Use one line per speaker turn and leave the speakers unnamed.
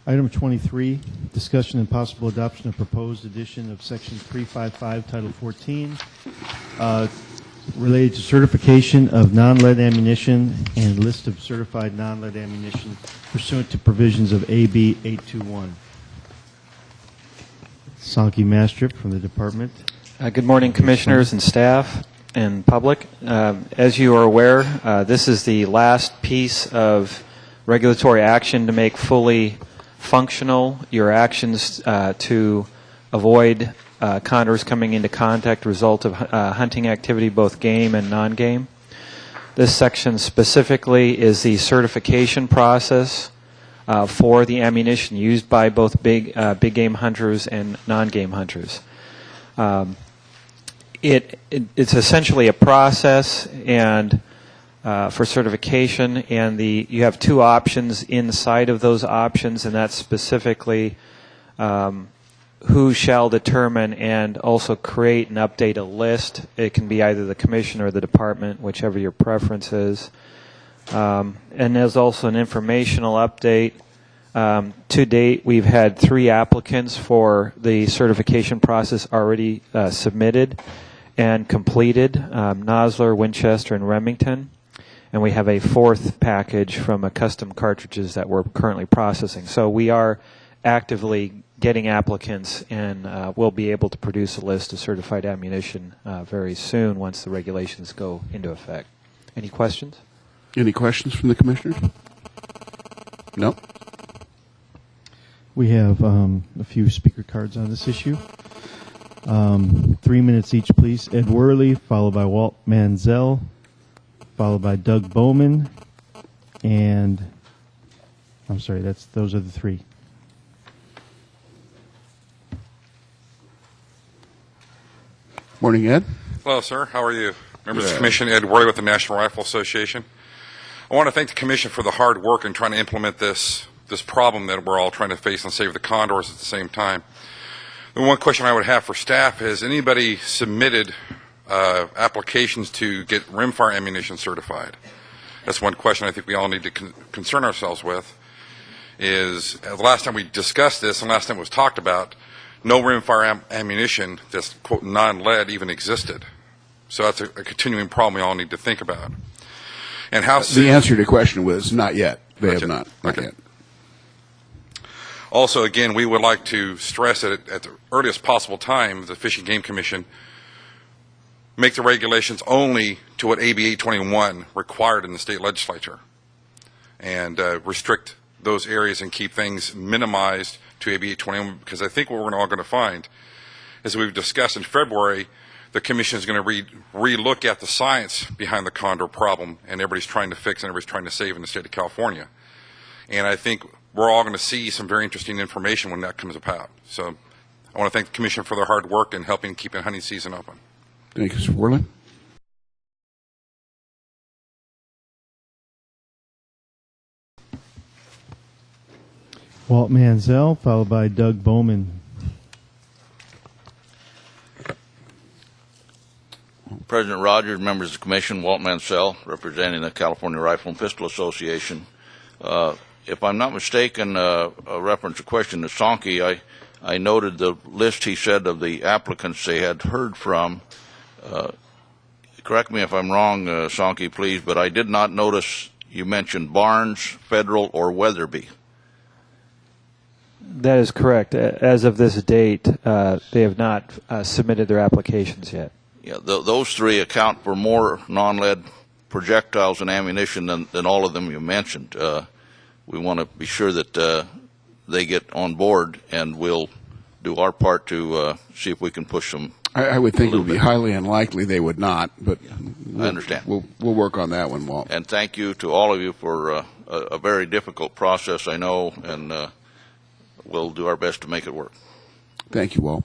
Item 23, discussion and possible adoption of proposed edition of Section 355, Title 14, related to certification of non-lead ammunition and list of certified non-lead ammunition pursuant to provisions of AB 821. Sankey Mastrip from the Department.
Good morning, Commissioners and staff and public. As you are aware, this is the last piece of regulatory action to make fully functional your actions to avoid condors coming into contact result of hunting activity, both game and non-game. This section specifically is the certification process for the ammunition used by both big game hunters and non-game hunters. It's essentially a process and for certification, and you have two options inside of those options, and that's specifically who shall determine and also create and update a list. It can be either the commission or the department, whichever your preference is. And there's also an informational update. To date, we've had 3 applicants for the certification process already submitted and completed, Nosler, Winchester, and Remington. And we have a 4th package from a custom cartridges that we're currently processing. So we are actively getting applicants, and we'll be able to produce a list of certified ammunition very soon once the regulations go into effect. Any questions?
Any questions from the commissioners? No?
We have a few speaker cards on this issue. 3 minutes each, please. Ed Worley, followed by Walt Manzel, followed by Doug Bowman, and I'm sorry, those are the 3.
Morning, Ed.
Hello, sir. How are you? Members of the Commission, Ed Worley with the National Rifle Association. I want to thank the Commission for the hard work in trying to implement this problem that we're all trying to face and save the condors at the same time. The one question I would have for staff is, anybody submitted applications to get rimfire ammunition certified? That's one question I think we all need to concern ourselves with. Is the last time we discussed this and last time it was talked about, no rimfire ammunition that's, quote, non-lead even existed. So that's a continuing problem we all need to think about. And how soon?
The answer to the question was not yet. They have not yet.
Also, again, we would like to stress that at the earliest possible time, the Fish and Game Commission make the regulations only to what AB 821 required in the state legislature, and restrict those areas and keep things minimized to AB 821, because I think what we're all going to find, as we've discussed in February, the Commission is going to re-look at the science behind the condor problem, and everybody's trying to fix and everybody's trying to save in the state of California. And I think we're all going to see some very interesting information when that comes about. So I want to thank the Commission for their hard work in helping keep the hunting season open.
Thank you, Mr. Worley.
Walt Manzel, followed by Doug Bowman.
President Rogers, members of the Commission, Walt Mansell, representing the California Rifle and Pistol Association. If I'm not mistaken, a reference a question to Sankey, I noted the list he said of the applicants they had heard from. Correct me if I'm wrong, Sankey, please, but I did not notice you mentioned Barnes, Federal, or Weatherby.
That is correct. As of this date, they have not submitted their applications yet.
Yeah, those 3 account for more non-lead projectiles and ammunition than all of them you mentioned. We want to be sure that they get on board, and we'll do our part to see if we can push them.
I would think it would be highly unlikely they would not, but
I understand.
We'll work on that one, Walt.
And thank you to all of you for a very difficult process, I know, and we'll do our best to make it work.
Thank you, Walt.